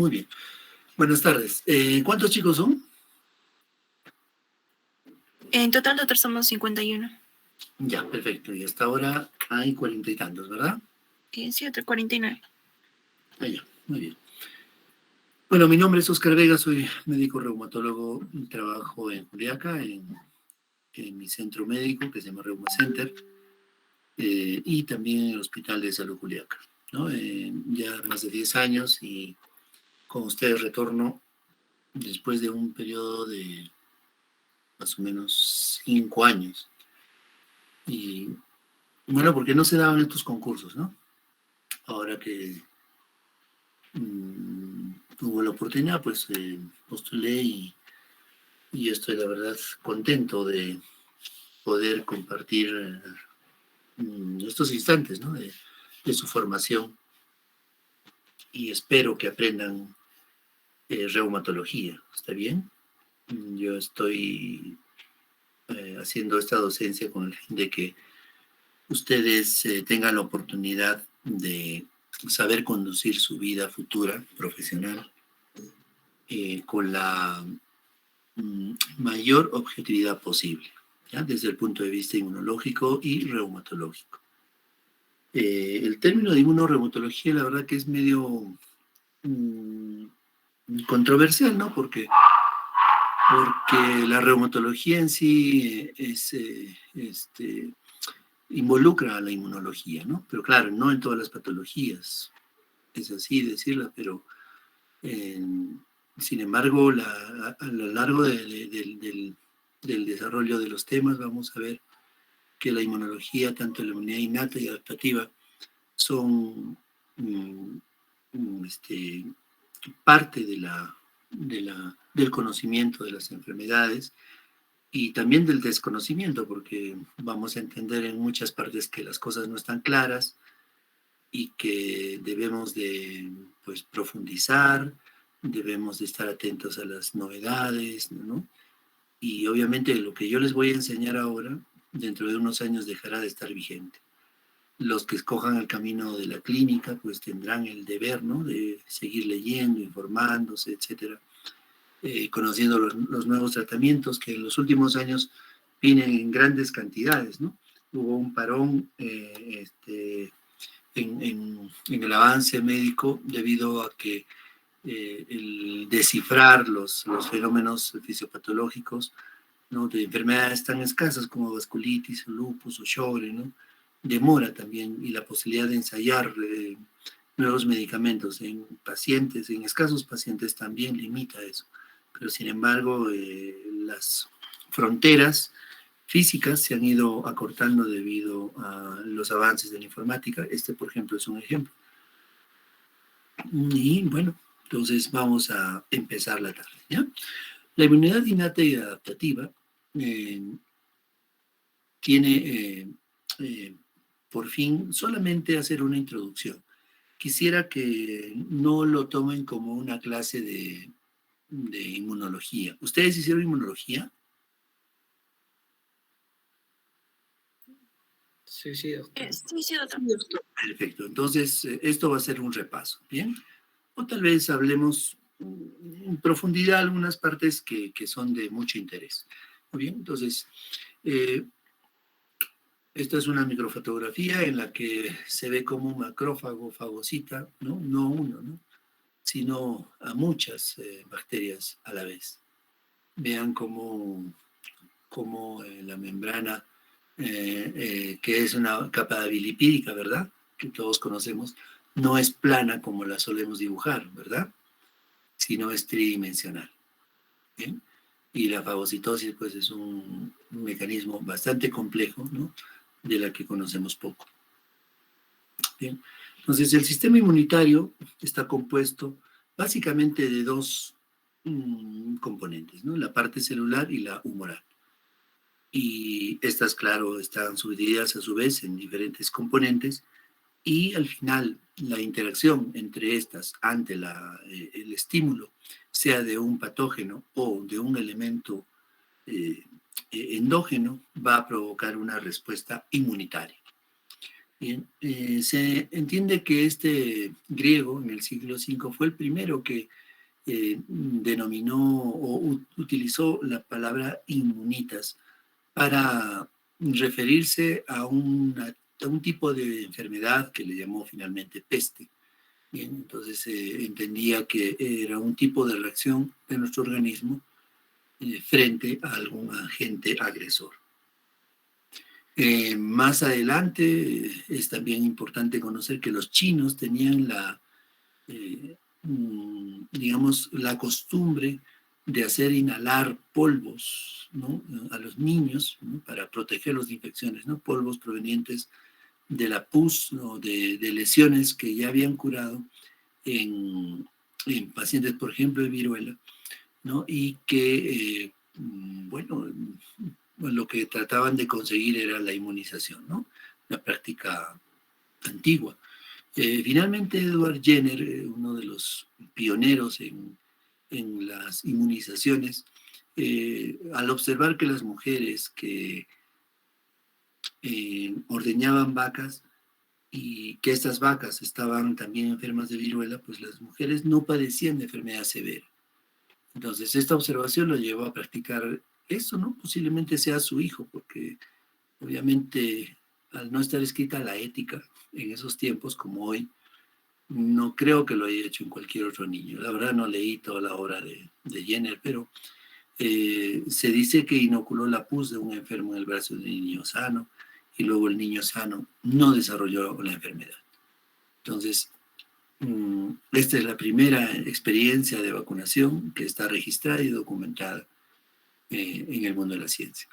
Muy bien. Buenas tardes. ¿Cuántos chicos son? En total, doctor, somos 51. Ya, perfecto. Y hasta ahora hay 40 y tantos, ¿verdad? Sí, otro 49. Ah, ya, muy bien. Bueno, mi nombre es Oscar Vega, soy médico reumatólogo, trabajo en Juliaca, en mi centro médico que se llama Reuma Center, y también en el Hospital de Salud Juliaca, ¿no? Ya más de 10 años y con ustedes retorno después de un periodo de más o menos 5 años. Y bueno, porque no se daban estos concursos, ¿no? Ahora que tuvo la oportunidad, pues postulé y estoy, la verdad, contento de poder compartir estos instantes, ¿no? De su formación y espero que aprendan reumatología, ¿está bien? Yo estoy haciendo esta docencia con el fin de que ustedes tengan la oportunidad de saber conducir su vida futura profesional con la mayor objetividad posible, ¿ya? Desde el punto de vista inmunológico y reumatológico. El término de inmunoreumatología, la verdad que es medio mmm, controversial, ¿no? Porque la reumatología en sí involucra a la inmunología, ¿no? Pero claro, no en todas las patologías, es así decirlo, pero eh, sin embargo, a lo largo del desarrollo de los temas vamos a ver que la inmunología, tanto la inmunidad innata y adaptativa, son mm, parte del conocimiento de las enfermedades y también del desconocimiento, porque vamos a entender en muchas partes que las cosas no están claras y que debemos de pues, profundizar, debemos de estar atentos a las novedades, ¿no? Y obviamente lo que yo les voy a enseñar ahora, dentro de unos años dejará de estar vigente. Los que escojan el camino de la clínica, pues tendrán el deber, ¿no? De seguir leyendo, informándose, etcétera, conociendo los nuevos tratamientos que en los últimos años vienen en grandes cantidades, ¿no? Hubo un parón en el avance médico debido a que el descifrar los fenómenos fisiopatológicos, ¿no? De enfermedades tan escasas como vasculitis, lupus o Sjögren, ¿no? Demora también y la posibilidad de ensayar nuevos medicamentos en pacientes, en escasos pacientes también limita eso. Pero sin embargo, las fronteras físicas se han ido acortando debido a los avances de la informática. Este, por ejemplo, es un ejemplo. Y bueno, entonces vamos a empezar la tarde, ¿ya? La inmunidad innata y adaptativa eh, tiene por fin solamente hacer una introducción. Quisiera que no lo tomen como una clase de inmunología. ¿Ustedes hicieron inmunología? Sí, sí, doctor. Sí, doctor. Perfecto. Entonces, esto va a ser un repaso, ¿bien? O tal vez hablemos en profundidad algunas partes que son de mucho interés. Muy bien, entonces, eh, esta es una microfotografía en la que se ve como un macrófago fagocita, ¿no? No uno, ¿no? Sino a muchas bacterias a la vez. Vean cómo la membrana, que es una capa bilipídica, ¿verdad? Que todos conocemos, no es plana como la solemos dibujar, ¿verdad? Sino es tridimensional. ¿Bien? Y la fagocitosis, pues, es un mecanismo bastante complejo, ¿no? De la que conocemos poco. Bien. Entonces, el sistema inmunitario está compuesto básicamente de dos componentes, ¿no? La parte celular y la humoral. Y estas, claro, están subdivididas a su vez en diferentes componentes y al final la interacción entre estas ante el estímulo, sea de un patógeno o de un elemento endógeno, va a provocar una respuesta inmunitaria. Bien, se entiende que este griego en el siglo V fue el primero que denominó o utilizó la palabra inmunitas para referirse a un tipo de enfermedad que le llamó finalmente peste. Bien, entonces se entendía que era un tipo de reacción de nuestro organismo frente a algún agente agresor. Más adelante es también importante conocer que los chinos tenían digamos, la costumbre de hacer inhalar polvos, ¿no?, a los niños, ¿no?, para protegerlos de infecciones, ¿no?, polvos provenientes de la pus, ¿no?, de lesiones que ya habían curado en pacientes, por ejemplo, de viruela, ¿no?, y que, bueno, lo que trataban de conseguir era la inmunización, ¿no?, la práctica antigua. Finalmente, Edward Jenner, uno de los pioneros en las inmunizaciones, al observar que las mujeres que ordeñaban vacas y que estas vacas estaban también enfermas de viruela, pues las mujeres no padecían de enfermedad severa. Entonces, esta observación lo llevó a practicar eso, ¿no? Posiblemente sea su hijo, porque obviamente al no estar escrita la ética en esos tiempos como hoy, no creo que lo haya hecho en cualquier otro niño. La verdad no leí toda la obra de Jenner, pero se dice que inoculó la pus de un enfermo en el brazo de un niño sano y luego el niño sano no desarrolló la enfermedad. Entonces, esta es la primera experiencia de vacunación que está registrada y documentada en el mundo de la ciencia.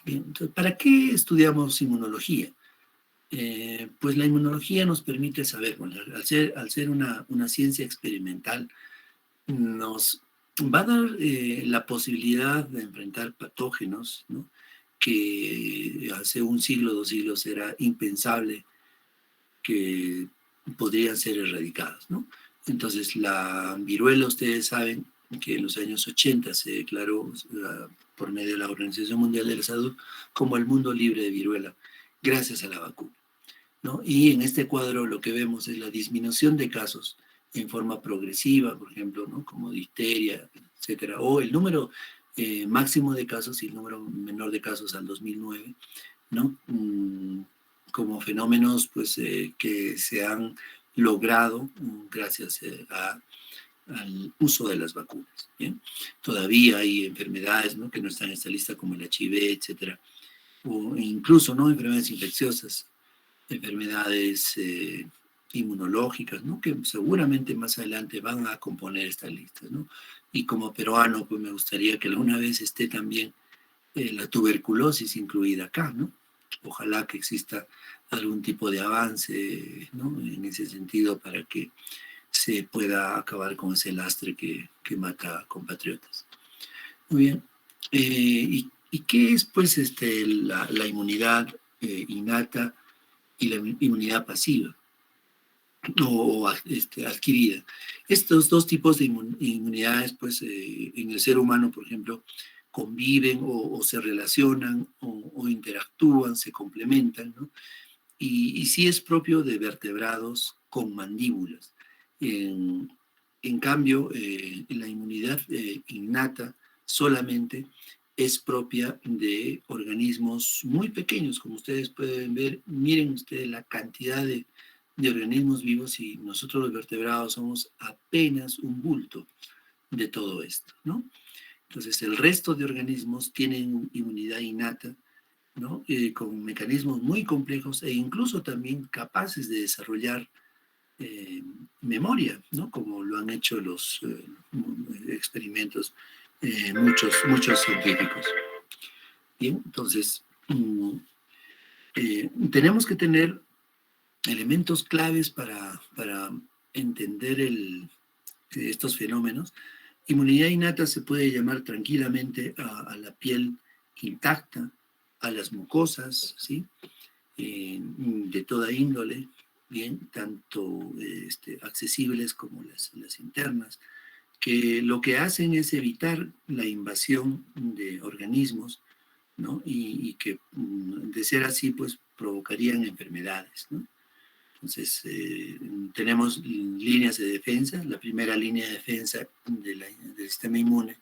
Bien, entonces, ¿para qué estudiamos inmunología? Pues la inmunología nos permite saber, bueno, al ser una ciencia experimental, nos va a dar la posibilidad de enfrentar patógenos, ¿no?, que hace un siglo, 2 siglos era impensable que podrían ser erradicados, ¿no? Entonces, la viruela, ustedes saben que en los años 80 se declaró por medio de la Organización Mundial de la Salud como el mundo libre de viruela, gracias a la vacuna, ¿no? Y en este cuadro lo que vemos es la disminución de casos en forma progresiva, por ejemplo, ¿no?, como difteria, etcétera, o el número máximo de casos y el número menor de casos al 2009, ¿no? Como fenómenos pues, que se han logrado gracias al uso de las vacunas. ¿Bien? Todavía hay enfermedades, ¿no?, que no están en esta lista, como el HIV, etcétera, o incluso, ¿no?, enfermedades infecciosas, enfermedades inmunológicas, ¿no?, que seguramente más adelante van a componer esta lista, ¿no? Y como peruano, pues me gustaría que alguna vez esté también la tuberculosis incluida acá, ¿no? Ojalá que exista algún tipo de avance, ¿no?, en ese sentido para que se pueda acabar con ese lastre que mata a compatriotas. Muy bien. ¿Y qué es, pues, la inmunidad innata y la inmunidad pasiva o adquirida? Estos dos tipos de inmunidades, pues, en el ser humano, por ejemplo, conviven o se relacionan o interactúan, se complementan, ¿no? Y sí es propio de vertebrados con mandíbulas. En, en cambio, la inmunidad innata solamente es propia de organismos muy pequeños, como ustedes pueden ver. Miren ustedes la cantidad de organismos vivos y nosotros los vertebrados somos apenas un bulto de todo esto, ¿no? Entonces, el resto de organismos tienen inmunidad innata, ¿no? Con mecanismos muy complejos e incluso también capaces de desarrollar memoria, ¿no?, como lo han hecho los experimentos muchos científicos. Bien, entonces, tenemos que tener elementos claves para entender estos fenómenos. Inmunidad innata se puede llamar tranquilamente a la piel intacta, a las mucosas, ¿sí?, de toda índole, bien, tanto accesibles como las internas, que lo que hacen es evitar la invasión de organismos, ¿no? Y que, de ser así, pues provocarían enfermedades, ¿no? Entonces, tenemos líneas de defensa. La primera línea de defensa del sistema inmune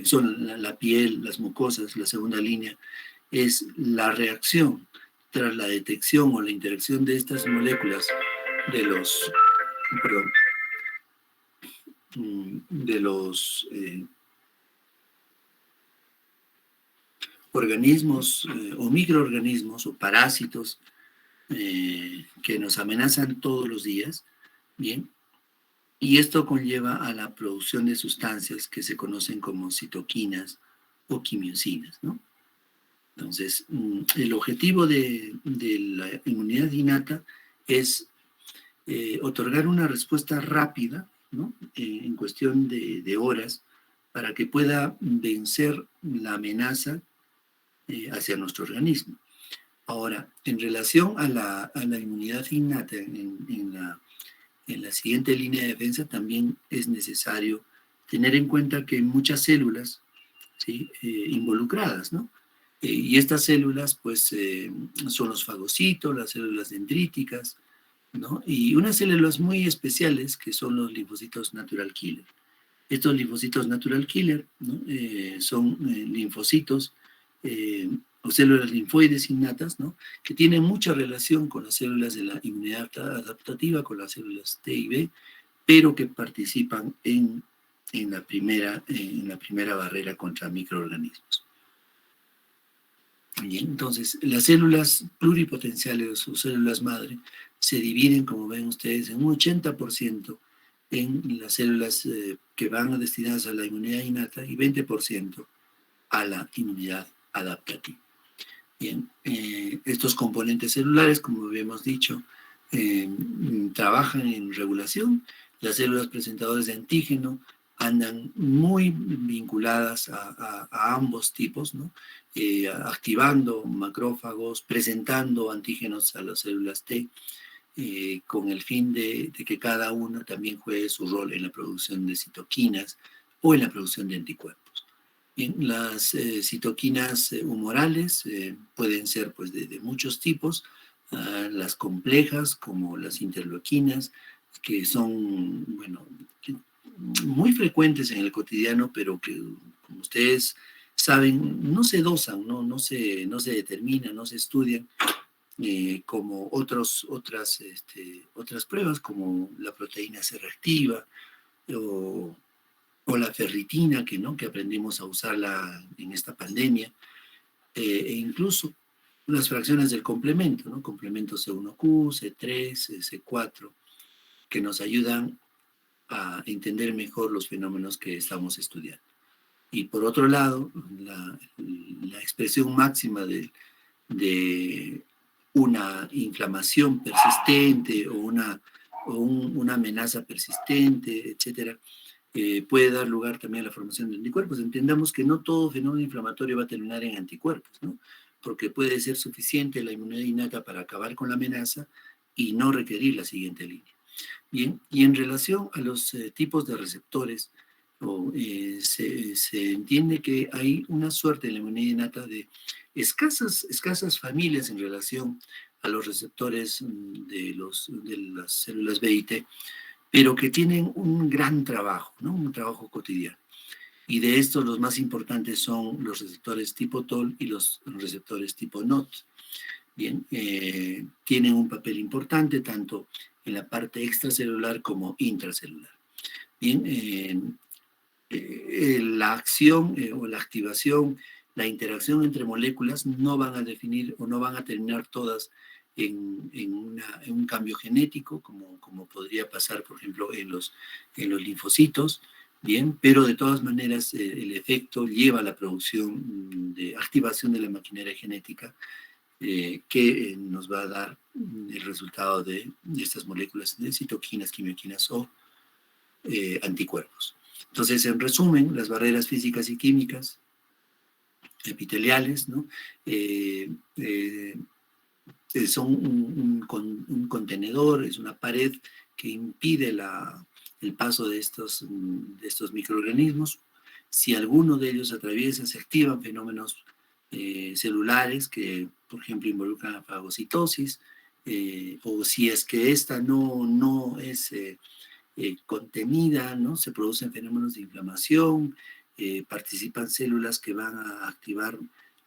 son la piel, las mucosas. La segunda línea es la reacción tras la detección o la interacción de estas moléculas de los, perdón, de los organismos o microorganismos o parásitos que nos amenazan todos los días, ¿bien? Y esto conlleva a la producción de sustancias que se conocen como citoquinas o quimiosinas, ¿no? Entonces, el objetivo de la inmunidad innata es otorgar una respuesta rápida, ¿no? En cuestión de horas, para que pueda vencer la amenaza hacia nuestro organismo. Ahora, en relación a la inmunidad innata en la siguiente línea de defensa, también es necesario tener en cuenta que hay muchas células, ¿sí? Involucradas, ¿no? Y estas células, pues, son los fagocitos, las células dendríticas, ¿no? Y unas células muy especiales que son los linfocitos natural killer. Estos linfocitos natural killer, ¿no? Son linfocitos o células linfoides innatas, ¿no? Que tienen mucha relación con las células de la inmunidad adaptativa, con las células T y B, pero que participan en la primera barrera contra microorganismos. Bien, entonces, las células pluripotenciales o células madre se dividen, como ven ustedes, en un 80% en las células que van destinadas a la inmunidad innata y 20% a la inmunidad adaptativa. Bien, estos componentes celulares, como habíamos dicho, trabajan en regulación. Las células presentadoras de antígeno andan muy vinculadas a ambos tipos, ¿no? Activando macrófagos, presentando antígenos a las células T, con el fin de que cada uno también juegue su rol en la producción de citoquinas o en la producción de anticuerpos. Bien, las citoquinas humorales pueden ser pues, de muchos tipos, las complejas como las interleuquinas, que son, bueno, muy frecuentes en el cotidiano, pero que, como ustedes saben, no se dosan, no se determinan, no se estudian, como otras pruebas, como la proteína C reactiva o la ferritina, que aprendimos a usarla en esta pandemia, e incluso las fracciones del complemento, ¿no? Complemento C1Q, C3, C4, que nos ayudan a entender mejor los fenómenos que estamos estudiando. Y por otro lado, la expresión máxima de una inflamación persistente o una amenaza persistente, etcétera, puede dar lugar también a la formación de anticuerpos. Entendamos que no todo fenómeno inflamatorio va a terminar en anticuerpos, ¿no? Porque puede ser suficiente la inmunidad innata para acabar con la amenaza y no requerir la siguiente línea. Bien, y en relación a los tipos de receptores, se entiende que hay una suerte en la inmunidad innata de escasas familias en relación a los receptores de las células B y T, pero que tienen un gran trabajo, ¿no? Un trabajo cotidiano. Y de estos los más importantes son los receptores tipo TOL y los receptores tipo NOT. Bien, tienen un papel importante tanto en la parte extracelular como intracelular. Bien, la acción o la activación, la interacción entre moléculas no van a definir o no van a terminar todas en un cambio genético, como podría pasar, por ejemplo, en los linfocitos, bien, pero de todas maneras el efecto lleva a la producción de activación de la maquinaria genética que nos va a dar el resultado de estas moléculas de citoquinas, quimioquinas o anticuerpos. Entonces, en resumen, las barreras físicas y químicas epiteliales, ¿no? Son un contenedor, es una pared que impide el paso de estos microorganismos. Si alguno de ellos atraviesa, se activan fenómenos celulares que, por ejemplo, involucran la fagocitosis, o si es que esta no es contenida, ¿no? Se producen fenómenos de inflamación, participan células que van a activar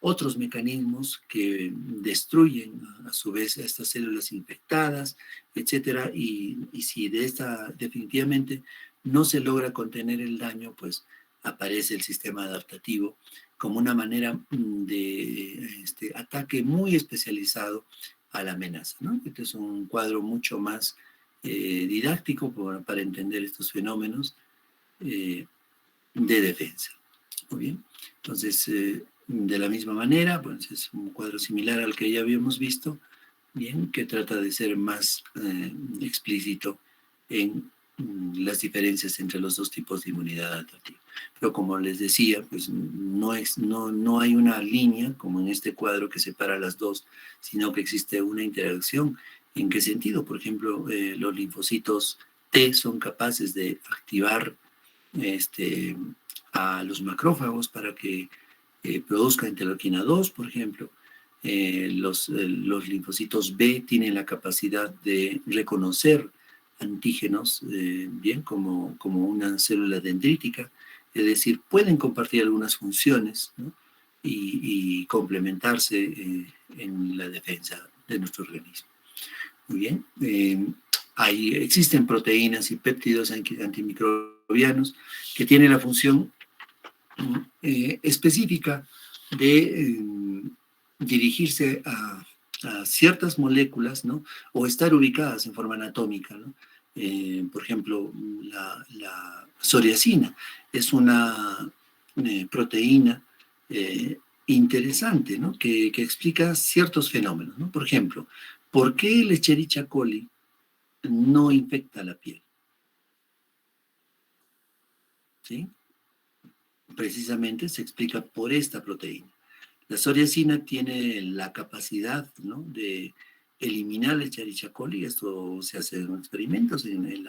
otros mecanismos que destruyen a su vez a estas células infectadas, etcétera, y si de esta definitivamente no se logra contener el daño, pues aparece el sistema adaptativo como una manera de ataque muy especializado a la amenaza, ¿no? Este es un cuadro mucho más didáctico para entender estos fenómenos de defensa. Muy bien, entonces, de la misma manera, pues es un cuadro similar al que ya habíamos visto, bien, que trata de ser más explícito en las diferencias entre los dos tipos de inmunidad adaptativa. Pero como les decía, pues no hay una línea, como en este cuadro, que separa las dos, sino que existe una interacción. ¿En qué sentido? Por ejemplo, los linfocitos T son capaces de activar a los macrófagos para que produzcan interleuquina 2, por ejemplo. Los linfocitos B tienen la capacidad de reconocer antígenos, bien, como una célula dendrítica, es decir, pueden compartir algunas funciones, ¿no? y complementarse en la defensa de nuestro organismo. Muy bien, existen proteínas y péptidos antimicrobianos que tienen la función específica de dirigirse a ciertas moléculas, ¿no? O estar ubicadas en forma anatómica, ¿no? Por ejemplo, la psoriacina es una proteína interesante, ¿no? Que explica ciertos fenómenos, ¿no? Por ejemplo, ¿por qué el Escherichia coli no infecta la piel? ¿Sí? Precisamente se explica por esta proteína. La psoriacina tiene la capacidad, ¿no?, de eliminar el Escherichia coli. Esto se hace en experimentos, en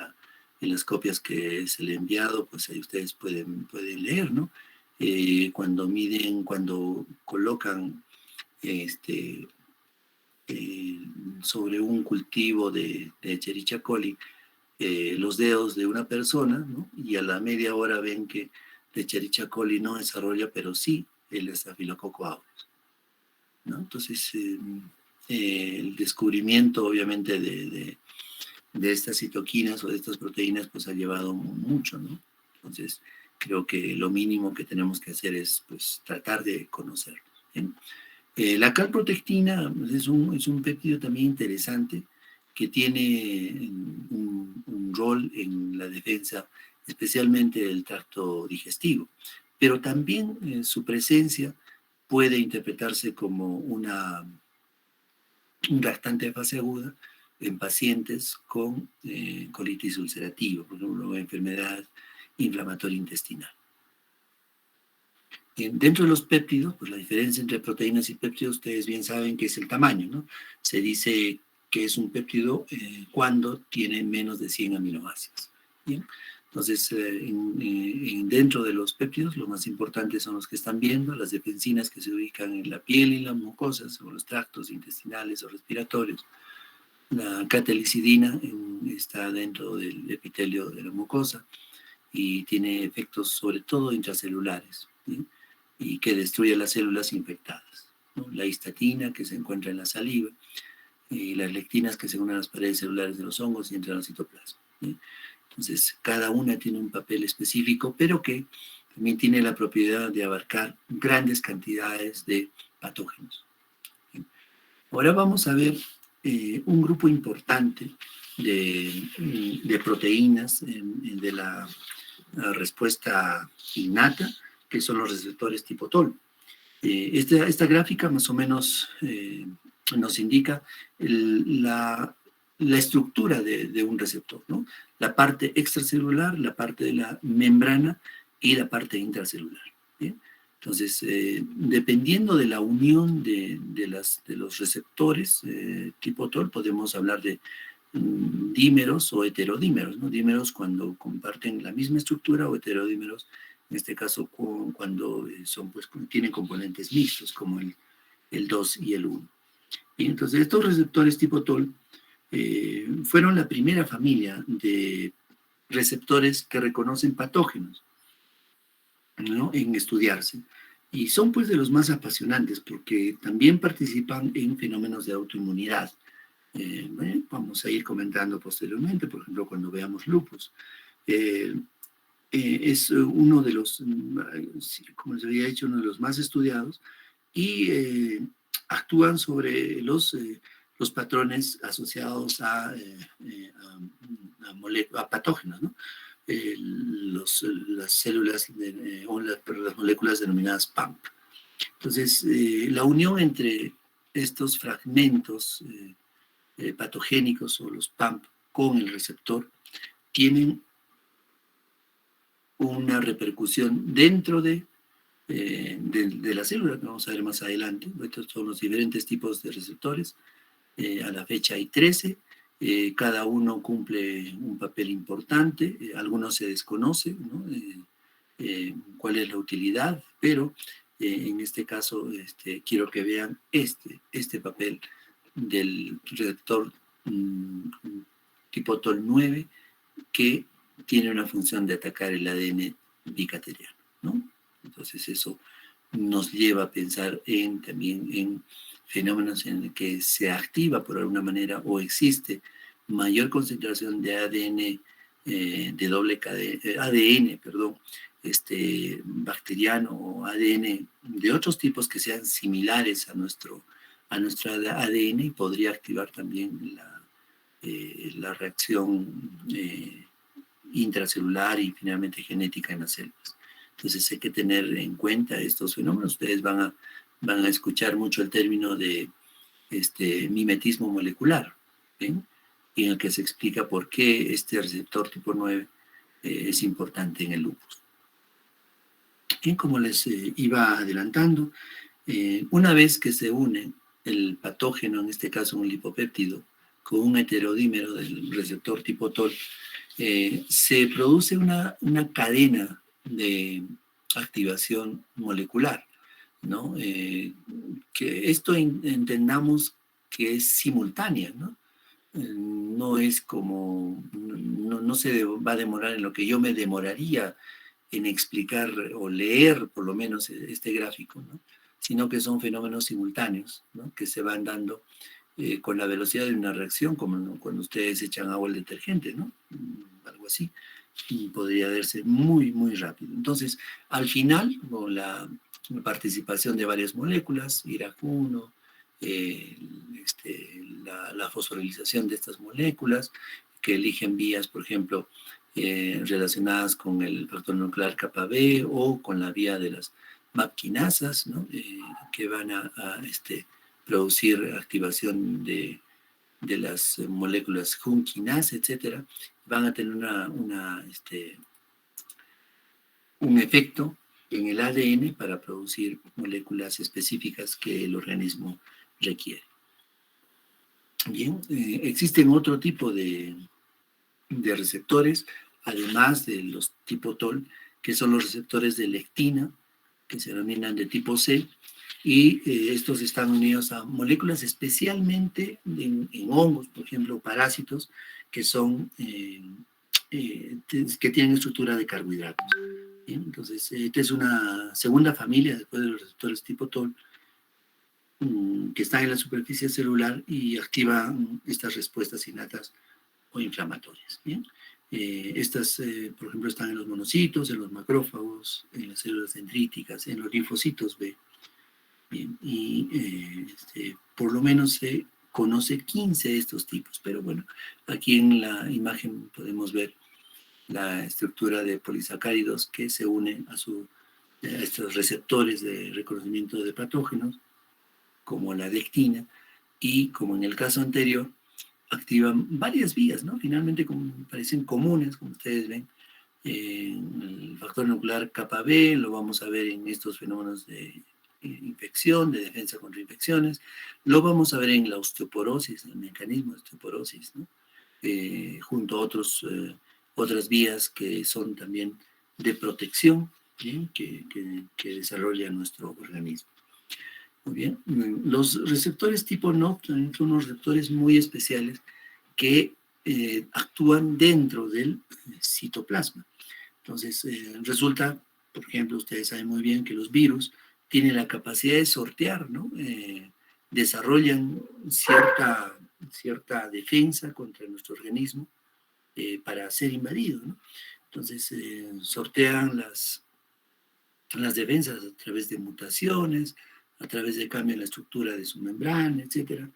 las copias que se le ha enviado, pues ahí ustedes pueden leer, ¿no? Cuando colocan sobre un cultivo de Escherichia coli los dedos de una persona, ¿no? Y a la media hora ven que el Escherichia coli no desarrolla, pero sí el Staphylococcus aureus, ¿no? Entonces, el descubrimiento, obviamente, de estas citoquinas o de estas proteínas, pues ha llevado mucho, ¿no? Entonces, creo que lo mínimo que tenemos que hacer es, pues, tratar de conocerlos, ¿bien? La calprotectina es un péptido también interesante que tiene un rol en la defensa, especialmente del tracto digestivo, pero también su presencia puede interpretarse como un reactante de fase aguda en pacientes con colitis ulcerativa, por ejemplo, enfermedad inflamatoria intestinal. Dentro de los péptidos, pues la diferencia entre proteínas y péptidos, ustedes bien saben que es el tamaño, ¿no? Se dice que es un péptido cuando tiene menos de 100 aminoácidos. ¿Bien? Entonces, dentro de los péptidos, los más importantes son los que están viendo, las defensinas que se ubican en la piel y en las mucosas, o los tractos intestinales o respiratorios. La catelicidina está dentro del epitelio de la mucosa y tiene efectos sobre todo intracelulares, ¿sí? Y que destruye las células infectadas, ¿no? La histatina, que se encuentra en la saliva, y las lectinas, que se unen a las paredes celulares de los hongos y entran al citoplasma, ¿sí? Entonces, cada una tiene un papel específico, pero que también tiene la propiedad de abarcar grandes cantidades de patógenos, ¿sí? Ahora vamos a ver un grupo importante de proteínas de la respuesta innata, que son los receptores tipo TOL. Esta gráfica más o menos nos indica la estructura de un receptor, ¿no? La parte extracelular, la parte de la membrana y la parte intracelular, ¿bien? Entonces, dependiendo de la unión de los receptores tipo TOL, podemos hablar de dímeros o heterodímeros, ¿no? Dímeros cuando comparten la misma estructura, o heterodímeros en este caso cuando tienen componentes mixtos, como el 2 y el 1. Y entonces estos receptores tipo TOL fueron la primera familia de receptores que reconocen patógenos, ¿no?, en estudiarse. Y son pues de los más apasionantes porque también participan en fenómenos de autoinmunidad. Vamos a ir comentando posteriormente, por ejemplo, cuando veamos lupus. Es uno de los, como les había dicho, uno de los más estudiados y actúan sobre los patrones asociados a patógenos, ¿no? Las células o las moléculas denominadas PAMP. Entonces, la unión entre estos fragmentos patogénicos o los PAMP con el receptor tienen una repercusión dentro de la célula, que vamos a ver más adelante. Estos son los diferentes tipos de receptores. A la fecha hay 13. Cada uno cumple un papel importante. Algunos se desconocen, ¿no? Cuál es la utilidad, pero en este caso quiero que vean este papel del receptor tipo TOL9, que tiene una función de atacar el ADN bicateriano, ¿no? Entonces eso nos lleva a pensar también en fenómenos en los que se activa por alguna manera o existe mayor concentración de ADN de doble cadena, ADN, perdón, bacteriano o ADN de otros tipos que sean similares a nuestro ADN, y podría activar también la reacción intracelular y finalmente genética en las células. Entonces hay que tener en cuenta estos fenómenos. Ustedes van a escuchar mucho el término de mimetismo molecular, ¿ven? Y en el que se explica por qué este receptor tipo 9 es importante en el lupus. Bien, como les iba adelantando, una vez que se une el patógeno, en este caso un lipopéptido, con un heterodímero del receptor tipo TOL, se produce una cadena de activación molecular, ¿no? Que esto entendamos que es simultánea, ¿no? No es como, no se va a demorar en lo que yo me demoraría en explicar o leer por lo menos este gráfico, ¿no? Sino que son fenómenos simultáneos, ¿no?, que se van dando con la velocidad de una reacción, como cuando ustedes echan agua al detergente, ¿no? Algo así, y podría verse muy, muy rápido. Entonces, al final, con la participación de varias moléculas, IRAK1, la fosforilización de estas moléculas, que eligen vías, por ejemplo, relacionadas con el factor nuclear kappa B o con la vía de las MAP quinasas, ¿no? Que van a producir activación de las moléculas Jun quinasa, etcétera, van a tener un efecto en el ADN para producir moléculas específicas que el organismo requiere. Bien, existen otro tipo de receptores, además de los tipo TOL, que son los receptores de lectina, que se denominan de tipo C, y estos están unidos a moléculas especialmente en hongos, por ejemplo, parásitos, que que tienen estructura de carbohidratos. Bien, entonces, esta es una segunda familia después de los receptores tipo TOL, que están en la superficie celular y activan estas respuestas innatas o inflamatorias. ¿Bien? Estas, por ejemplo, están en los monocitos, en los macrófagos, en las células dendríticas, en los linfocitos B. Bien, y por lo menos se conoce 15 de estos tipos, pero bueno, aquí en la imagen podemos ver la estructura de polisacáridos que se unen a estos receptores de reconocimiento de patógenos, como la lectina, y como en el caso anterior, activan varias vías, ¿no? Finalmente parecen comunes, como ustedes ven. El factor nuclear kappa B lo vamos a ver en estos fenómenos de infección, de defensa contra infecciones. Lo vamos a ver en la osteoporosis, el mecanismo de osteoporosis, ¿no? Junto a otras vías que son también de protección ¿bien? Que desarrolla nuestro organismo. Muy bien. Los receptores tipo NOT son unos receptores muy especiales que actúan dentro del citoplasma. Entonces, resulta, por ejemplo, ustedes saben muy bien que los virus tienen la capacidad de sortear, ¿no? Desarrollan cierta defensa contra nuestro organismo para ser invadido, ¿no? Entonces, sortean las defensas a través de mutaciones, a través de cambio en la estructura de su membrana, etcétera,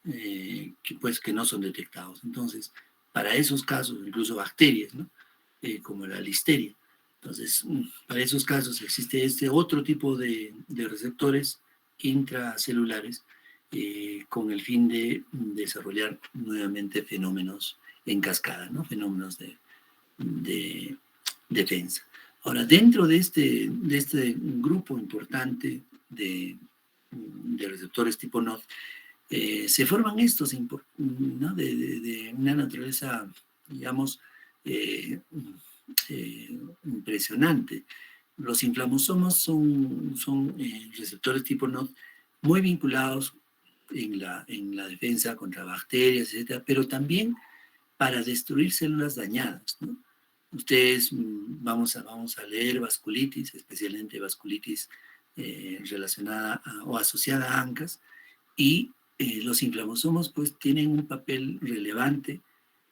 que no son detectados. Entonces, para esos casos, incluso bacterias, ¿no? Como la listeria. Entonces, para esos casos existe este otro tipo de receptores intracelulares con el fin de desarrollar nuevamente fenómenos en cascada, ¿no? Fenómenos de defensa. Ahora, dentro de este grupo importante de receptores tipo NOD, se forman estos, ¿no? de una naturaleza, digamos, impresionante. Los inflamosomos son receptores tipo NOD muy vinculados en la defensa contra bacterias, etcétera, pero también para destruir células dañadas, ¿no? Ustedes vamos a leer vasculitis, especialmente vasculitis relacionada o asociada a ANCAS, y los inflamosomos pues tienen un papel relevante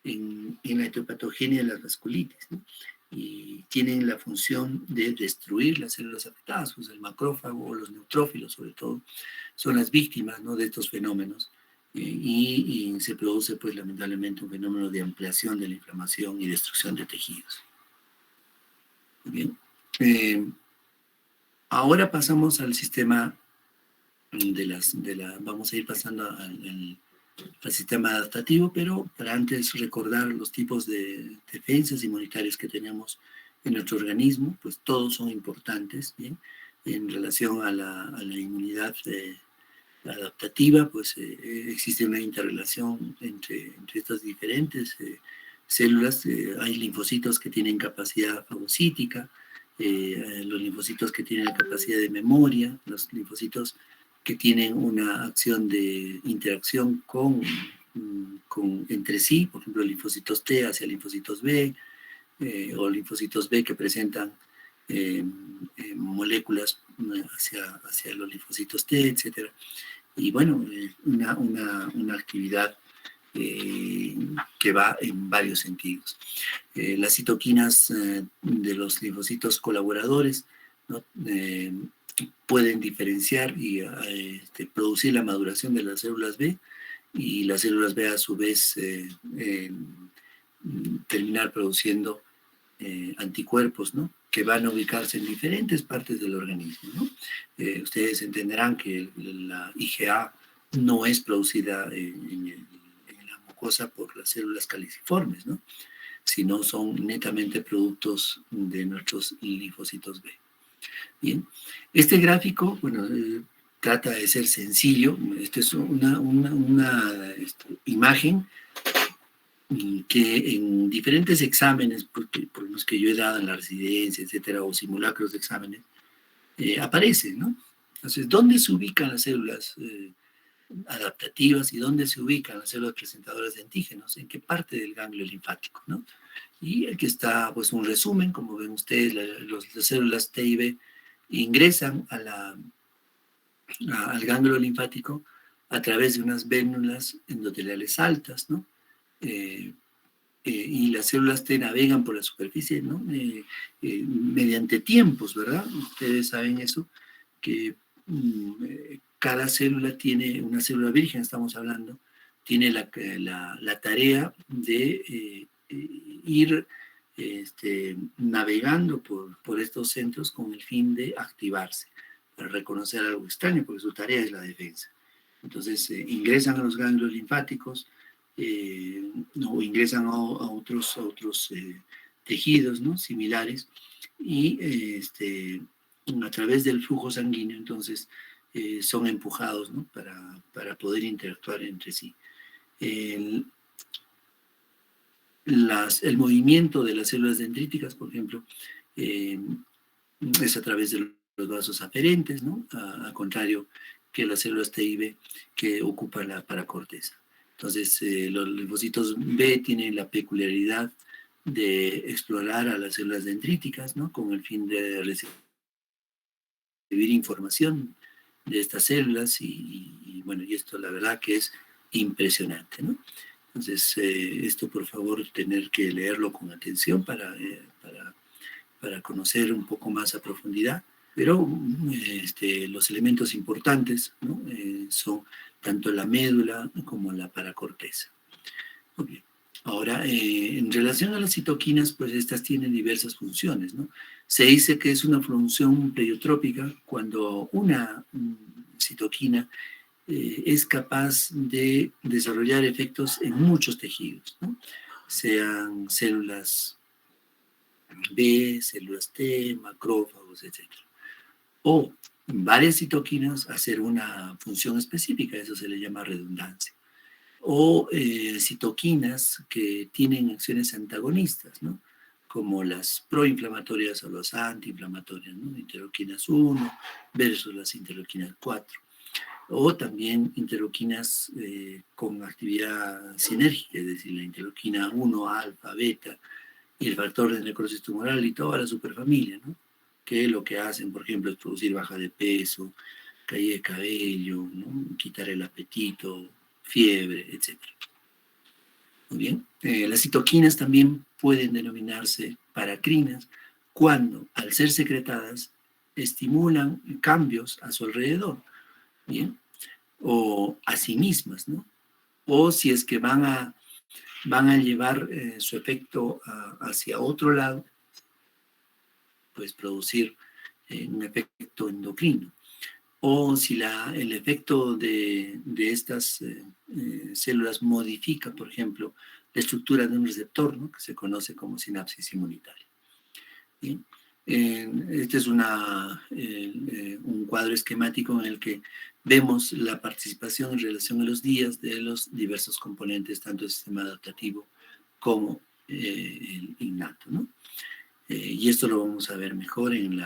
en la etiopatogenia de las vasculitis, ¿no? Y tienen la función de destruir las células afectadas, pues el macrófago o los neutrófilos sobre todo son las víctimas, ¿no? De estos fenómenos y se produce pues lamentablemente un fenómeno de ampliación de la inflamación y destrucción de tejidos. Muy bien. Ahora pasamos al sistema vamos a ir pasando al sistema adaptativo, pero para antes recordar los tipos de defensas inmunitarias que tenemos en nuestro organismo, pues todos son importantes, ¿bien? En relación a la inmunidad adaptativa, pues existe una interrelación entre estas diferentes células. Hay linfocitos que tienen capacidad fagocítica, los linfocitos que tienen la capacidad de memoria, los linfocitos que tienen una acción de interacción entre sí, por ejemplo, linfocitos T hacia linfocitos B, o linfocitos B que presentan moléculas hacia los linfocitos T, etcétera. Y bueno, una actividad que va en varios sentidos. Las citoquinas de los linfocitos colaboradores, ¿no? Pueden diferenciar y producir la maduración de las células B, y las células B a su vez terminar produciendo anticuerpos, ¿no? Que van a ubicarse en diferentes partes del organismo, ¿no? Ustedes entenderán que la IgA no es producida en la mucosa por las células caliciformes, ¿no? Sino son netamente productos de nuestros linfocitos B. Bien, este gráfico, bueno, trata de ser sencillo. Esta es una imagen que en diferentes exámenes, por los que yo he dado en la residencia, etcétera, o simulacros de exámenes, aparece, ¿no? Entonces, ¿dónde se ubican las células adaptativas y dónde se ubican las células presentadoras de antígenos? ¿En qué parte del ganglio linfático, no? Y aquí está, pues, un resumen. Como ven ustedes, las células T y B ingresan al ganglio linfático a través de unas vénulas endoteliales altas, ¿no? Y las células T navegan por la superficie, ¿no? Mediante tiempos, ¿verdad? Ustedes saben eso, que cada célula tiene, una célula virgen estamos hablando, tiene la tarea de ir navegando por estos centros con el fin de activarse, para reconocer algo extraño, porque su tarea es la defensa. Entonces ingresan a los ganglios linfáticos, o ingresan a otros tejidos, ¿no? Similares, y a través del flujo sanguíneo, entonces, son empujados, ¿no? para poder interactuar entre sí. El movimiento de las células dendríticas, por ejemplo, es a través de los vasos aferentes, ¿no? Al contrario que las células TIB que ocupan la paracorteza. Entonces, los linfocitos B tienen la peculiaridad de explorar a las células dendríticas, ¿no? Con el fin de recibir información de estas células bueno, y esto la verdad que es impresionante, ¿no? Entonces, esto por favor tener que leerlo con atención para conocer un poco más a profundidad, pero los elementos importantes, ¿no? Son tanto la médula como la paracorteza. Muy bien. Ahora, en relación a las citoquinas, pues estas tienen diversas funciones, ¿no? Se dice que es una función pleiotrópica cuando una citoquina es capaz de desarrollar efectos en muchos tejidos, ¿no? Sean células B, células T, macrófagos, etc. O varias citoquinas hacer una función específica, eso se le llama redundancia. O citoquinas que tienen acciones antagonistas, ¿no? Como las proinflamatorias o las antiinflamatorias, ¿no? Interleuquinas 1 versus las interleuquinas 4. O también interleuquinas con actividad sinérgica, es decir, la interleuquina 1, alfa, beta, y el factor de necrosis tumoral y toda la superfamilia, ¿no? Que lo que hacen, por ejemplo, es producir baja de peso, caída de cabello, ¿no? Quitar el apetito, fiebre, etc. Muy bien. Las citoquinas también pueden denominarse paracrinas cuando, al ser secretadas, estimulan cambios a su alrededor, ¿bien? O a sí mismas, ¿no? O si es que van a llevar su efecto hacia otro lado, pues producir un efecto endocrino. O si el efecto de estas células modifica, por ejemplo, la estructura de un receptor, ¿no? Que se conoce como sinapsis inmunitaria. ¿Bien? Este es un cuadro esquemático en el que vemos la participación en relación a los días de los diversos componentes, tanto del sistema adaptativo como el innato, ¿no? Y esto lo vamos a ver mejor en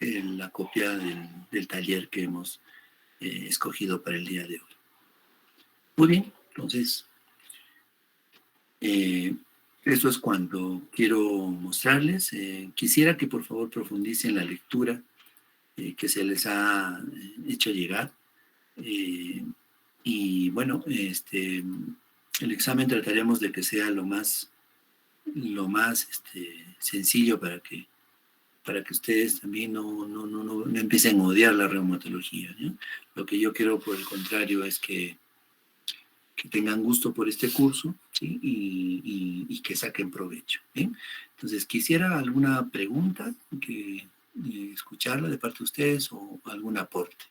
la copia del taller que hemos escogido para el día de hoy. Muy bien, entonces, eso es cuanto quiero mostrarles. Quisiera que por favor profundicen la lectura que se les ha hecho llegar. Y bueno, el examen trataremos de que sea lo más sencillo para que ustedes también no empiecen a odiar la reumatología, ¿no? Lo que yo quiero, por el contrario, es que tengan gusto por este curso, ¿sí? y que saquen provecho, ¿bien? Entonces, quisiera alguna pregunta, escucharla de parte de ustedes o algún aporte.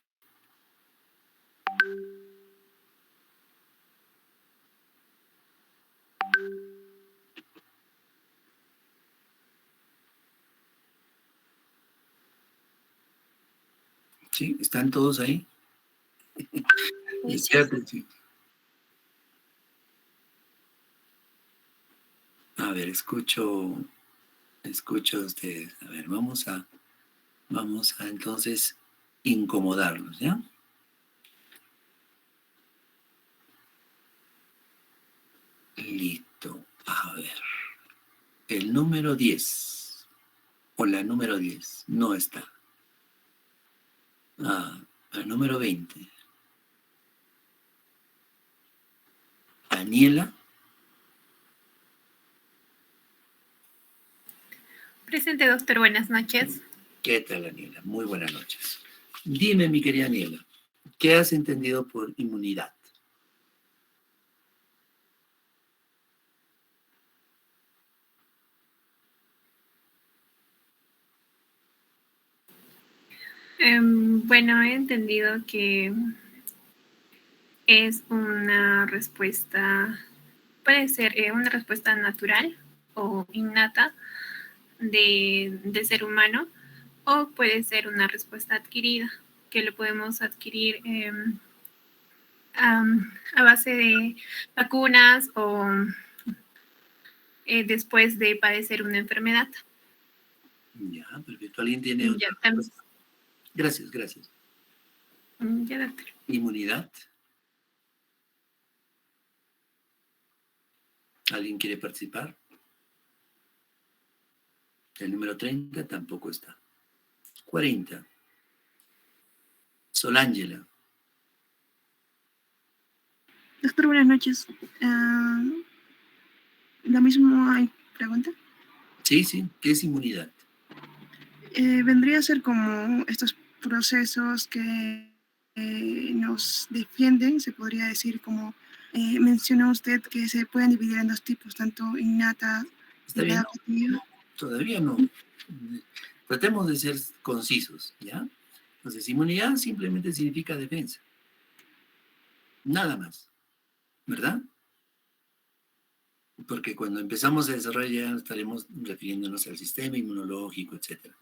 ¿Sí? ¿Están todos ahí? Sí. A ver, escucho a ustedes. A ver, vamos a entonces incomodarlos, ¿ya? Listo. A ver. El número 10 o la número 10 no está. El número 20. Daniela. Presente, doctor. Buenas noches. ¿Qué tal, Daniela? Muy buenas noches. Dime, mi querida Daniela, ¿qué has entendido por inmunidad? Bueno, he entendido que es una respuesta, puede ser una respuesta natural o innata del ser humano, o puede ser una respuesta adquirida, que lo podemos adquirir a base de vacunas o después de padecer una enfermedad. Ya, perfecto. ¿Alguien tiene otra Ya, también. respuesta? Gracias, gracias. Ya, doctor. Inmunidad. ¿Alguien quiere participar? El número 30 tampoco está. 40. Solángela. Doctor, buenas noches. ¿Lo mismo hay pregunta? Sí, sí. ¿Qué es inmunidad? Vendría a ser como estos procesos que nos defienden, se podría decir, como mencionó usted, que se pueden dividir en dos tipos, tanto innata ¿Está y bien? adaptativa. No, todavía no. Tratemos de ser concisos, ¿ya? Entonces, inmunidad simplemente significa defensa. Nada más, ¿verdad? Porque cuando empezamos a desarrollar ya estaremos refiriéndonos al sistema inmunológico, etc.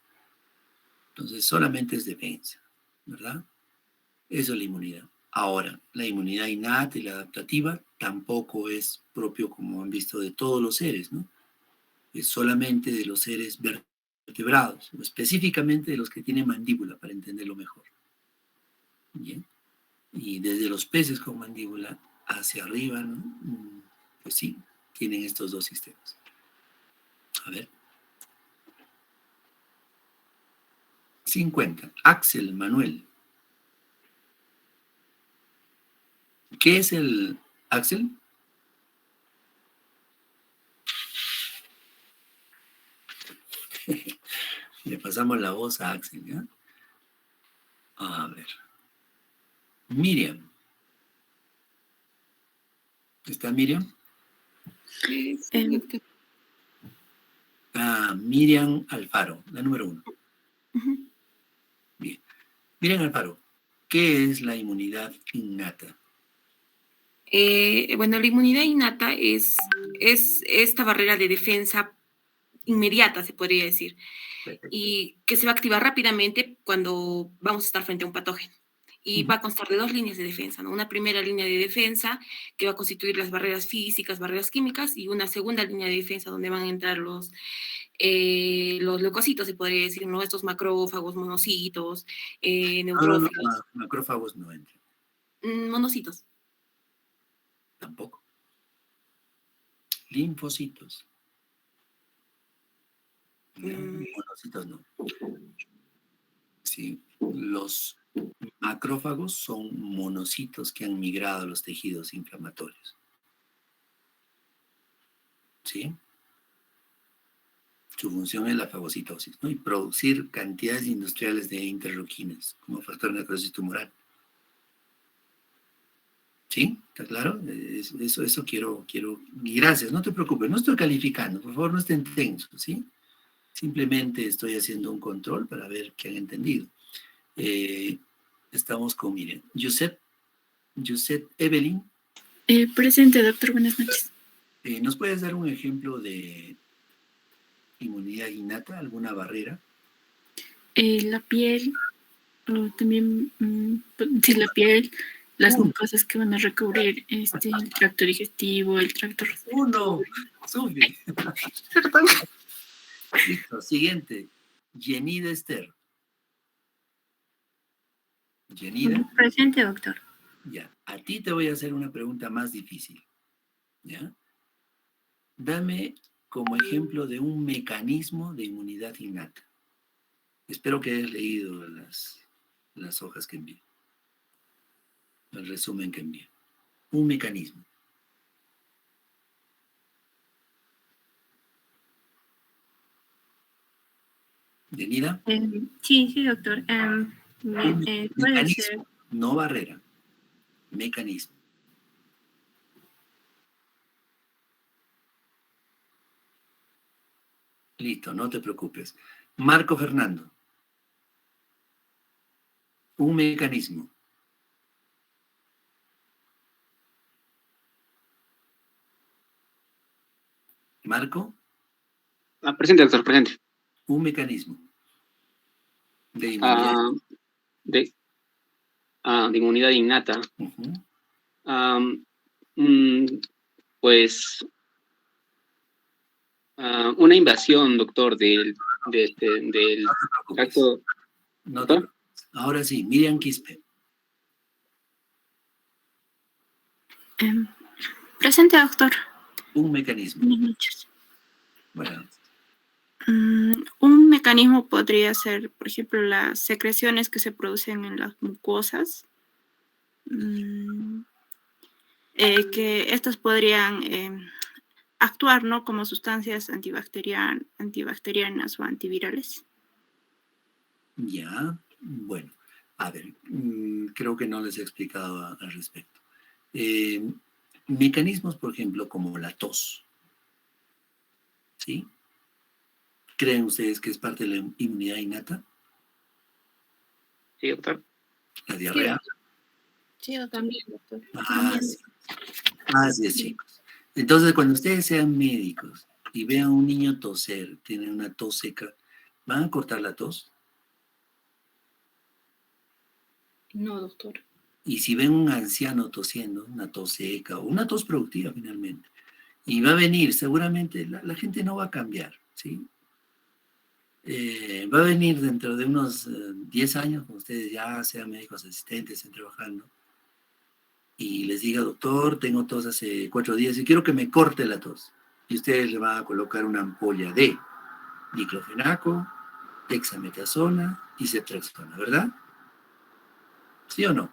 Entonces, solamente es defensa, ¿verdad? Eso es la inmunidad. Ahora, la inmunidad innata y la adaptativa tampoco es propio, como han visto, de todos los seres, ¿no? Es solamente de los seres vertebrados, específicamente de los que tienen mandíbula, para entenderlo mejor. ¿Bien? Y desde los peces con mandíbula hacia arriba, ¿no? Pues sí, tienen estos dos sistemas. A ver. 50. Axel Manuel. ¿Qué es el Axel? Le pasamos la voz a Axel, ¿ya? A ver. Miriam. ¿Está Miriam? Sí, doctor. Miriam Alfaro, la número 1. Ujú. Bien. Miriam Alfaro, ¿qué es la inmunidad innata? Bueno, la inmunidad innata es esta barrera de defensa inmediata, se podría decir, Perfecto. y que se va a activar rápidamente cuando vamos a estar frente a un patógeno. Y va a constar de dos líneas de defensa, ¿no? Una primera línea de defensa que va a constituir las barreras físicas, barreras químicas, y una segunda línea de defensa donde van a entrar los leucocitos, se podría decir, ¿no? Estos macrófagos, monocitos, No, neutrófilos. macrófagos no entran, Monocitos. tampoco. Linfocitos. Monocitos no. Sí, los macrófagos son monocitos que han migrado a los tejidos inflamatorios. ¿Sí? Su función es la fagocitosis, ¿no? Y producir cantidades industriales de interleuquinas como factor de necrosis tumoral. ¿Sí? ¿Está claro? Eso quiero. Y gracias, no te preocupes, no estoy calificando, por favor no estén tensos, ¿sí? Simplemente estoy haciendo un control para ver que han entendido. Estamos con, miren, Josep Evelyn. Presente, doctor, buenas noches. ¿Nos puedes dar un ejemplo de inmunidad innata, alguna barrera? La piel, o también, sí, la piel, las mucosas que van a recubrir el tracto digestivo, el tracto Uno, Sufi. Perdón. Listo, siguiente. Yenida Esther. Yenida. Presente, doctor. Ya, a ti te voy a hacer una pregunta más difícil. ¿Ya? Dame como ejemplo de un mecanismo de inmunidad innata. Espero que hayas leído las hojas que envié, el resumen que envié. Un mecanismo. ¿Yenida? Sí, doctor. Puede Mecanismo, ser. no barrera. Mecanismo. Listo, no te preocupes. Marco Fernando. Un mecanismo. Marco. Presente, doctor, presente. Un mecanismo de inmunidad. De inmunidad innata. Pues una invasión, doctor, del del No te preocupes. acto. No te preocupes. Ahora sí, Miriam Quispe. Presente, doctor. Un mecanismo. Buenas noches. Bueno, Un mecanismo podría ser, por ejemplo, las secreciones que se producen en las mucosas, que estas podrían actuar, ¿no?, como sustancias antibacterianas o antivirales. ya, bueno. A ver, creo que no les he explicado al respecto. Mecanismos, por ejemplo, como la tos, ¿sí? ¿Creen ustedes que es parte de la inmunidad innata? Sí, doctor. La diarrea. Sí, también, doctor. Sí. Así es, chicos. Entonces, cuando ustedes sean médicos y vean a un niño toser, tiene una tos seca, ¿van a cortar la tos? No, doctor. Y si ven un anciano tosiendo, una tos seca o una tos productiva finalmente, y va a venir, seguramente la gente no va a cambiar, ¿sí? Va a venir dentro de unos 10 años, cuando ustedes ya sean médicos asistentes, estén trabajando, y les diga, doctor, tengo tos hace 4 días y quiero que me corte la tos. Y ustedes le van a colocar una ampolla de diclofenaco, dexametasona y ceftriaxona, ¿verdad? ¿Sí o no?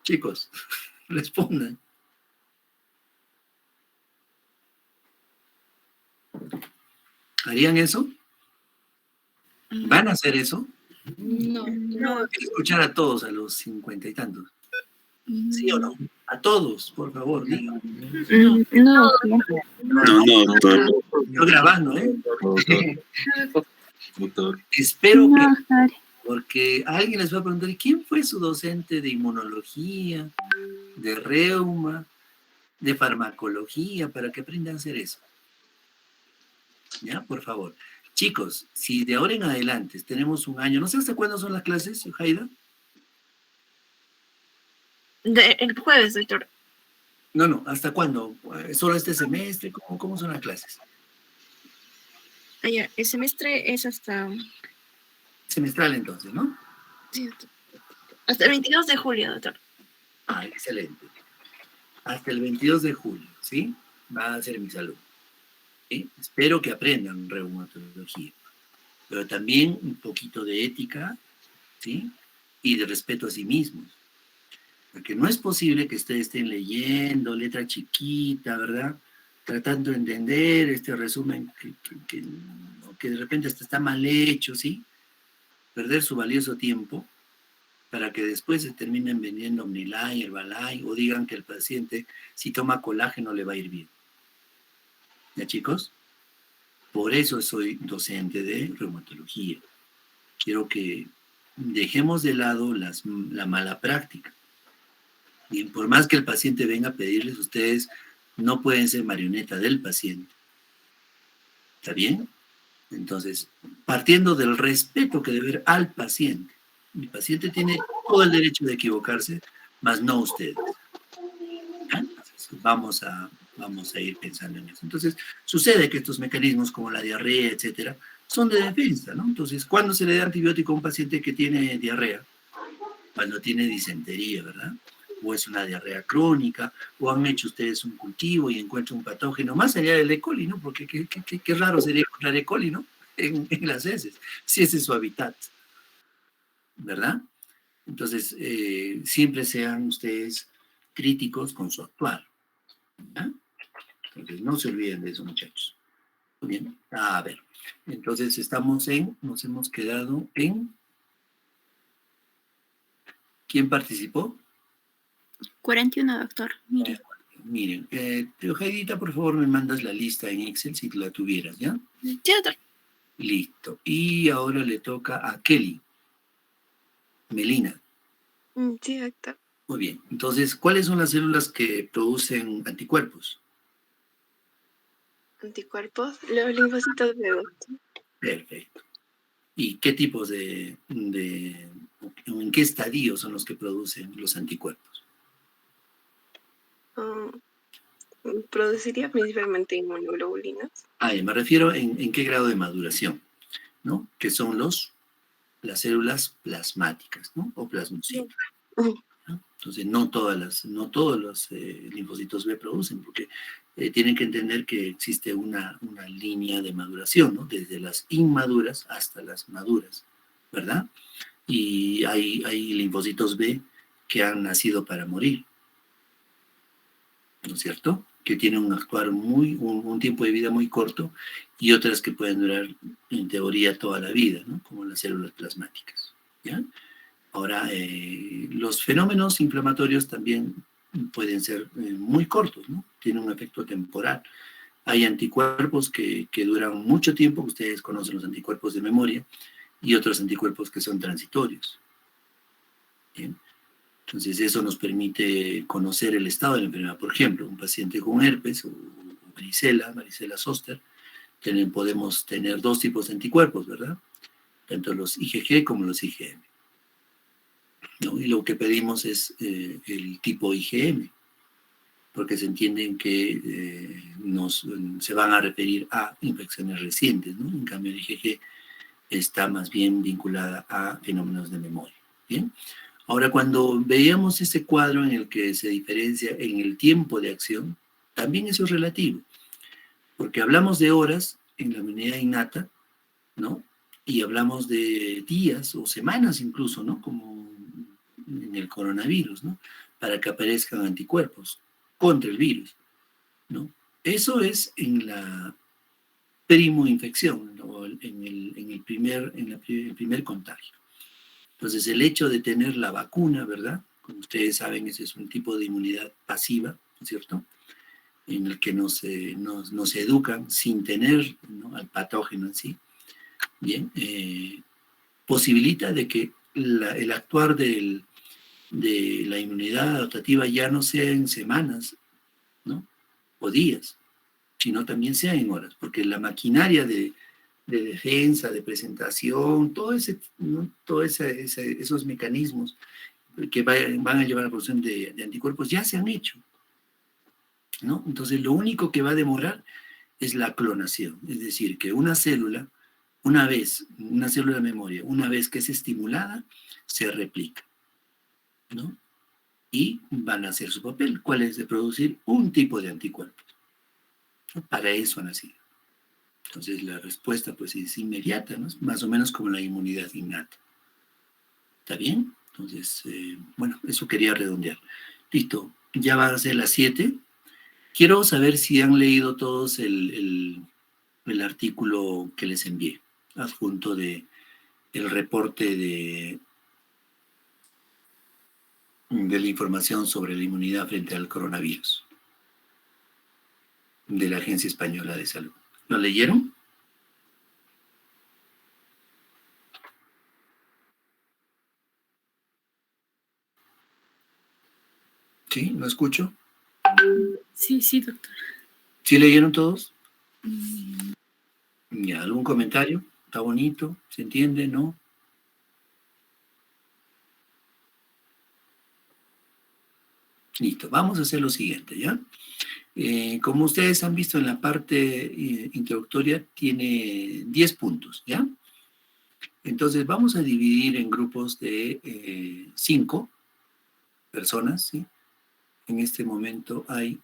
Chicos, respondan. ¿Harían eso? ¿Van a hacer eso? No. Quiero escuchar a todos, a los 50 y tantos. ¿Sí o no? A todos, por favor, digan. No, No, doctor. Estoy grabando, ¿eh? Doctor. Espero que, doctor. porque alguien les va a preguntar, ¿quién fue su docente de inmunología, de reuma, de farmacología, para que aprendan a hacer eso? ¿Ya? Por favor. Chicos, si de ahora en adelante tenemos un año, no sé hasta cuándo son las clases, Jaida. El jueves, doctor. No, ¿hasta cuándo? ¿Solo este semestre? ¿Cómo son las clases? Ya, el semestre es hasta... Semestral entonces, ¿no? Sí, doctor. Hasta el 22 de julio, doctor. Ah, excelente. Hasta el 22 de julio, ¿sí? Va a ser mi salud. ¿Sí? Espero que aprendan reumatología, pero también un poquito de ética, ¿sí? Y de respeto a sí mismos. Porque no es posible que ustedes estén leyendo letra chiquita, ¿verdad? Tratando de entender este resumen que de repente hasta está mal hecho, ¿sí? Perder su valioso tiempo para que después se terminen vendiendo Omnilay, Herbalife, o digan que el paciente, si toma colágeno, le va a ir bien. ¿Ya, chicos? Por eso soy docente de reumatología. Quiero que dejemos de lado la mala práctica. Y por más que el paciente venga a pedirles, ustedes no pueden ser marioneta del paciente. ¿Está bien? Entonces, partiendo del respeto que debe haber al paciente. Mi paciente tiene todo el derecho de equivocarse, mas no ustedes. ¿Ya? Entonces, vamos a ir pensando en eso. Entonces, sucede que estos mecanismos como la diarrea, etcétera, son de defensa, ¿no? Entonces, ¿cuándo se le da antibiótico a un paciente que tiene diarrea? Cuando tiene disentería, ¿verdad? O es una diarrea crónica, o han hecho ustedes un cultivo y encuentran un patógeno, más allá del E. coli, ¿no? Porque qué raro sería encontrar E. coli, ¿no? En las heces, si ese es su hábitat, ¿verdad? Entonces, siempre sean ustedes críticos con su actuar, ¿ya? Entonces, no se olviden de eso, muchachos. Muy bien, a ver. Entonces, nos hemos quedado en... ¿Quién participó? 41, doctor. Mire. Miren, Jaidita, por favor, me mandas la lista en Excel si la tuvieras, ¿ya? Sí, doctor. Listo. Y ahora le toca a Kelly. Melina. Sí, doctor. Muy bien. Entonces, ¿cuáles son las células que producen anticuerpos? Anticuerpos, los linfocitos B, doctor. Perfecto. ¿Y qué tipos en qué estadio son los que producen los anticuerpos? Produciría principalmente inmunoglobulinas. Me refiero en qué grado de maduración, ¿no? Que son las células plasmáticas, ¿no? O plasmocitos. ¿No? Entonces, no todos los linfocitos B producen, porque tienen que entender que existe una línea de maduración, ¿no? Desde las inmaduras hasta las maduras, ¿verdad? Y hay linfocitos B que han nacido para morir, ¿no es cierto? Que tienen un tiempo de vida muy corto y otras que pueden durar, en teoría, toda la vida, ¿no? Como las células plasmáticas, ¿ya? Ahora, los fenómenos inflamatorios también pueden ser muy cortos, ¿no? Tienen un efecto temporal. Hay anticuerpos que duran mucho tiempo, ustedes conocen los anticuerpos de memoria, y otros anticuerpos que son transitorios. ¿Bien? Entonces, eso nos permite conocer el estado de la enfermedad. Por ejemplo, un paciente con herpes o varicela zoster, podemos tener dos tipos de anticuerpos, ¿verdad? Tanto los IgG como los IgM. ¿No? Y lo que pedimos es el tipo IgM, porque se entienden que se van a referir a infecciones recientes, ¿no? En cambio, el IgG está más bien vinculada a fenómenos de memoria. ¿Bien? Ahora, cuando veíamos ese cuadro en el que se diferencia en el tiempo de acción, también eso es relativo, porque hablamos de horas en la inmunidad innata, ¿no? Y hablamos de días o semanas incluso, ¿no? Como en el coronavirus, ¿no? Para que aparezcan anticuerpos contra el virus, ¿no? Eso es en la primoinfección, ¿no? en el primer contagio. Entonces, el hecho de tener la vacuna, ¿verdad? Como ustedes saben, ese es un tipo de inmunidad pasiva, ¿no es cierto? En el que nos educan sin tener, ¿no?, al patógeno en sí. Bien, posibilita de que el actuar de la inmunidad adaptativa ya no sea en semanas, ¿no?, o días, sino también sea en horas, porque la maquinaria de defensa, de presentación, todos esos mecanismos que van a llevar a la producción de anticuerpos ya se han hecho, ¿no? Entonces, lo único que va a demorar es la clonación, es decir, que una célula de memoria, una vez que es estimulada, se replica, ¿no? Y van a hacer su papel, ¿cuál es? De producir un tipo de anticuerpos, ¿no? Para eso han nacido. Entonces la respuesta pues es inmediata, ¿no? Más o menos como la inmunidad innata. ¿Está bien? Entonces, bueno, eso quería redondear. Listo, ya van a ser las 7. Quiero saber si han leído todos el artículo que les envié, adjunto el reporte de la información sobre la inmunidad frente al coronavirus de la Agencia Española de Salud. ¿Lo leyeron? ¿Sí? ¿Lo escucho? Sí, doctor. ¿Sí leyeron todos? Ya, ¿algún comentario? ¿Está bonito? ¿Se entiende? ¿No? Listo, vamos a hacer lo siguiente, ¿ya? Como ustedes han visto en la parte introductoria, tiene 10 puntos, ¿ya? Entonces vamos a dividir en grupos de 5 personas, ¿sí? En este momento hay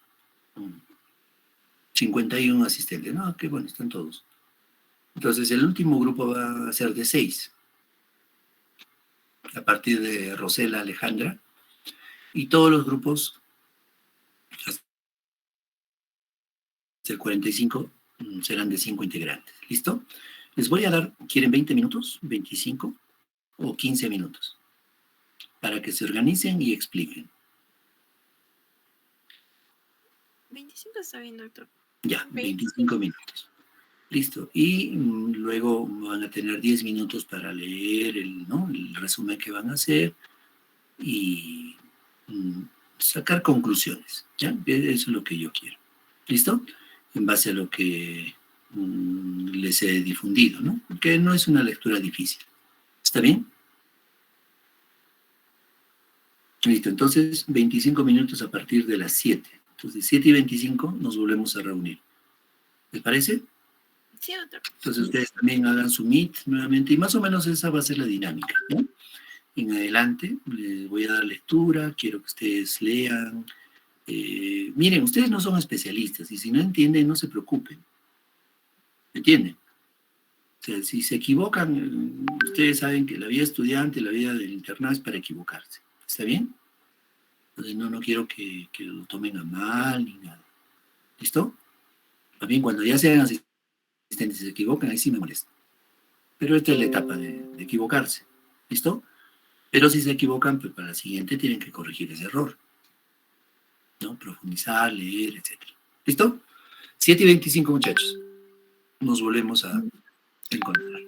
51 asistentes, ¿no? Qué bueno, están todos. Entonces el último grupo va a ser de 6, a partir de Rosela Alejandra, y todos los grupos hasta el 45 serán de 5 integrantes. ¿Listo? Les voy a dar, ¿quieren 20 minutos, 25 o 15 minutos? Para que se organicen y expliquen. 25 está bien, doctor. Ya, 25 minutos. Listo. Y luego van a tener 10 minutos para leer el resumen que van a hacer y sacar conclusiones. ¿Ya? Eso es lo que yo quiero. ¿Listo? En base a lo que les he difundido, ¿no? Porque no es una lectura difícil. ¿Está bien? Listo. Entonces, 25 minutos a partir de las 7. Entonces, 7:25 nos volvemos a reunir. ¿Les parece? Sí, doctor. Entonces, ustedes también hagan su Meet nuevamente, y más o menos esa va a ser la dinámica, ¿no? En adelante, les voy a dar lectura, quiero que ustedes lean. Miren, ustedes no son especialistas, y si no entienden, no se preocupen. ¿Entienden? O sea, si se equivocan, ustedes saben que la vida estudiante, la vida del internado es para equivocarse. ¿Está bien? Entonces no quiero que lo tomen a mal ni nada. ¿Listo? También cuando ya sean asistentes y se equivocan, ahí sí me molesta. Pero esta es la etapa de equivocarse. ¿Listo? Pero si se equivocan, pues para la siguiente tienen que corregir ese error, ¿no? Profundizar, leer, etc. ¿Listo? 7:25, muchachos. Nos volvemos a encontrar.